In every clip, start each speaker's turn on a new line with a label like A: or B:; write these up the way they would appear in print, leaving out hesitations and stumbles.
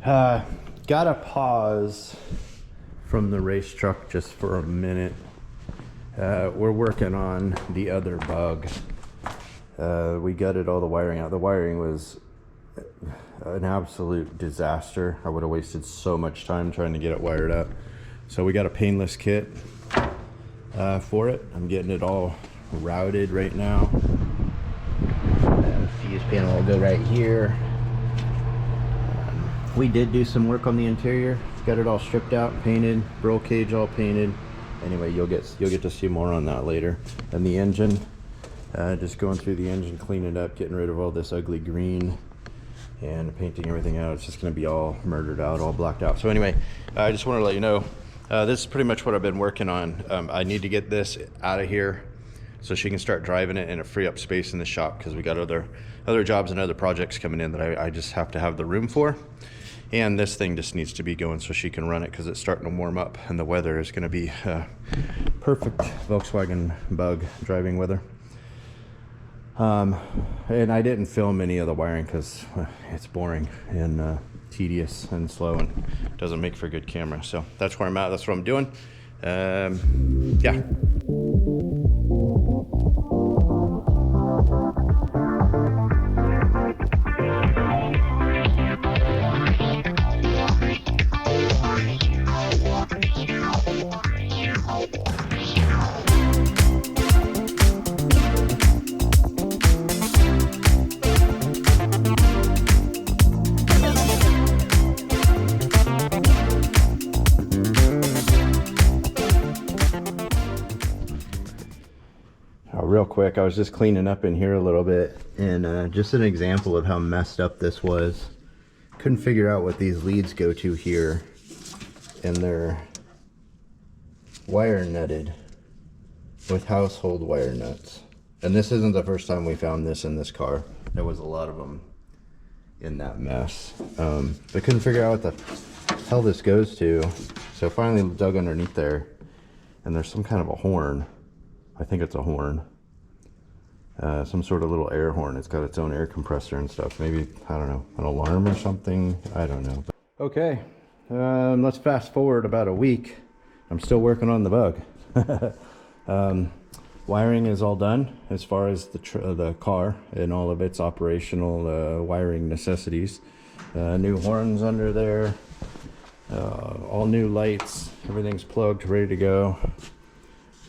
A: Got a pause from the race truck just for a minute. We're working on the other bug. We gutted all the wiring out. The wiring was an absolute disaster. I would have wasted so much time trying to get it wired up. So we got a painless kit for it. I'm getting it all routed right now. The fuse panel will go right here. We did do some work on the interior. Got it all stripped out, painted, roll cage all painted. Anyway, you'll get to see more on that later. And the engine, just going through the engine, cleaning it up, getting rid of all this ugly green, and painting everything out. It's just going to be all murdered out, all blacked out. So anyway, I just want to let you know, this is pretty much what I've been working on. I need to get this out of here so she can start driving it and free up space in the shop, because we got other jobs and other projects coming in that I just have to have the room for. And this thing just needs to be going so she can run it, because it's starting to warm up and the weather is going to be perfect Volkswagen Bug driving weather. And I didn't film any of the wiring because it's boring and tedious and slow and doesn't make for a good camera. So that's where I'm at. That's what I'm doing. Yeah. Real quick, I was just cleaning up in here a little bit, and just an example of how messed up this was. Couldn't figure out what these leads go to here, and they're wire nutted with household wire nuts. And this isn't the first time we found this in this car. There was a lot of them in that mess. But couldn't figure out what the hell this goes to. So finally dug underneath there, and there's some kind of a horn. I think it's a horn. Some sort of little air horn. It's got its own air compressor and stuff. Maybe, I don't know, an alarm or something. I don't know. Okay, let's fast forward about a week. I'm still working on the bug. Wiring is all done as far as the car and all of its operational wiring necessities. New horns under there, all new lights. Everything's plugged, ready to go.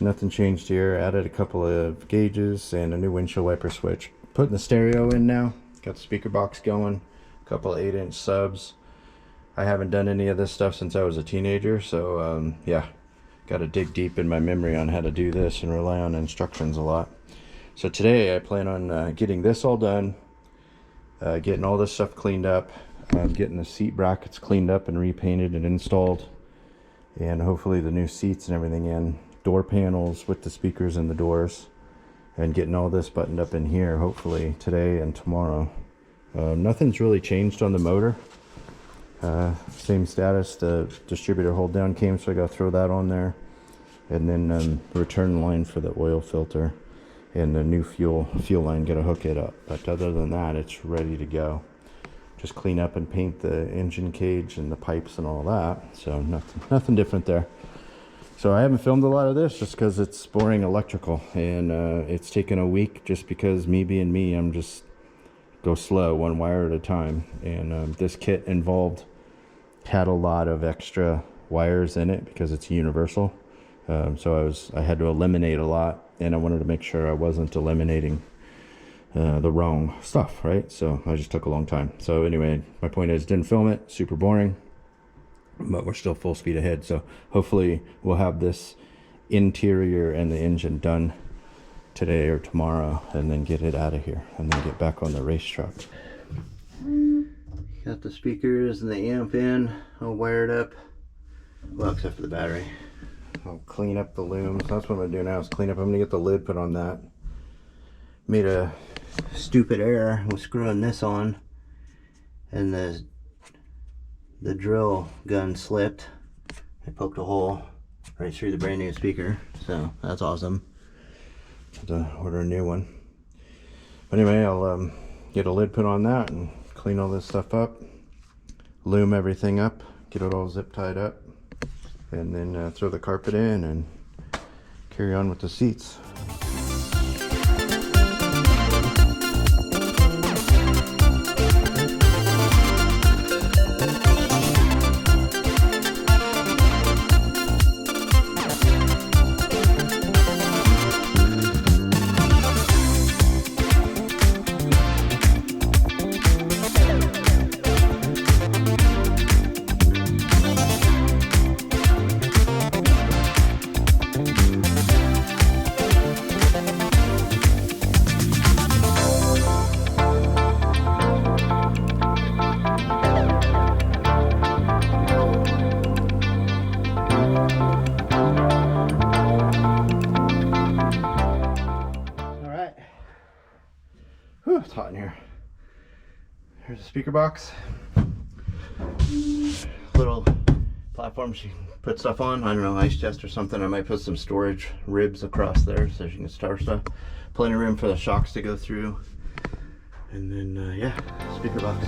A: Nothing changed here. Added a couple of gauges and a new windshield wiper switch. Putting the stereo in now. Got the speaker box going. A couple of 8-inch subs. I haven't done any of this stuff since I was a teenager, so yeah. Got to dig deep in my memory on how to do this and rely on instructions a lot. So today I plan on getting this all done. Getting all this stuff cleaned up. Getting the seat brackets cleaned up and repainted and installed. And hopefully the new seats and everything in. Door panels with the speakers and the doors, and getting all this buttoned up in here hopefully today and tomorrow. Nothing's really changed on the motor. Same status. The distributor hold down came, so I gotta throw that on there, and then return line for the oil filter and the new fuel line, gotta hook it up. But other than that, it's ready to go. Just clean up and paint the engine cage and the pipes and all that. So nothing different there. So I haven't filmed a lot of this just because it's boring electrical, and it's taken a week just because me being me, I'm just go slow, one wire at a time. And this kit had a lot of extra wires in it because it's universal. So I had to eliminate a lot, and I wanted to make sure I wasn't eliminating the wrong stuff, right? So I just took a long time. So anyway, my point is, didn't film it, super boring. But we're still full speed ahead, so hopefully we'll have this interior and the engine done today or tomorrow, and then get it out of here and then get back on the race truck. Got the speakers and the amp in all wired up, well, except for the battery. I'll clean up the looms. That's what I'm gonna do now, is clean up. I'm gonna get the lid put on that. Made a stupid error with screwing this on, and the drill gun slipped. I poked a hole right through the brand new speaker, so that's awesome. Have to order a new one. But anyway, I'll get a lid put on that and clean all this stuff up. loom everything up, get it all zip tied up, and then throw the carpet in and carry on with the seats. It's hot in here. Here's a speaker box. Little platform she can put stuff on. I don't know, ice chest or something. I might put some storage ribs across there so she can store stuff. Plenty of room for the shocks to go through. And then, yeah, speaker box.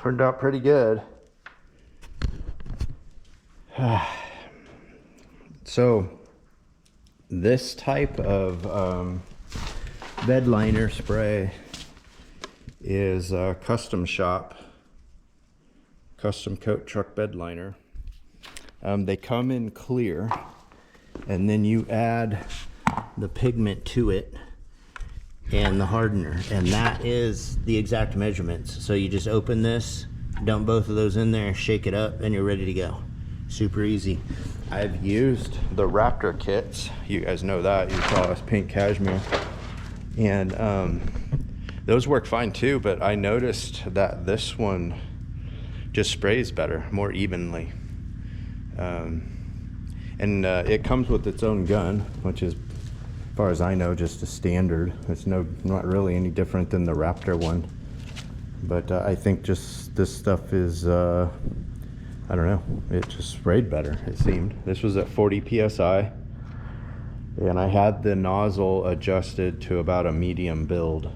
A: turned out pretty good. So this type of bed liner spray is a custom shop, custom coat truck bed liner. They come in clear, and then you add the pigment to it and the hardener, and that is the exact measurements. So you just open this, dump both of those in there, shake it up, and you're ready to go. Super easy. I've used the Raptor kits, you guys know that, you saw us paint cashmere, and those work fine too, but I noticed that this one just sprays better, more evenly. And it comes with its own gun, which is, as far as I know, just a standard. It's not really any different than the Raptor one. But I think just this stuff is, I don't know, it just sprayed better, it seemed. This was at 40 PSI, and I had the nozzle adjusted to about a medium build.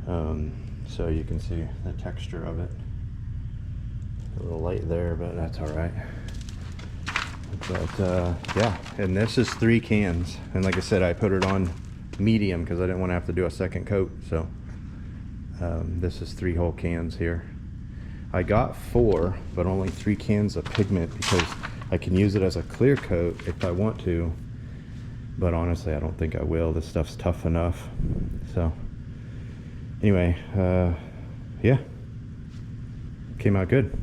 A: So you can see the texture of it. A little light there, but that's all right. But yeah, and this is 3 cans, and like I said, I put it on medium because I didn't want to have to do a second coat. So this is 3 whole cans here. I got 4, but only 3 cans of pigment because I can use it as a clear coat if I want to, but honestly I don't think I will. This stuff's tough enough. So anyway, yeah, came out good.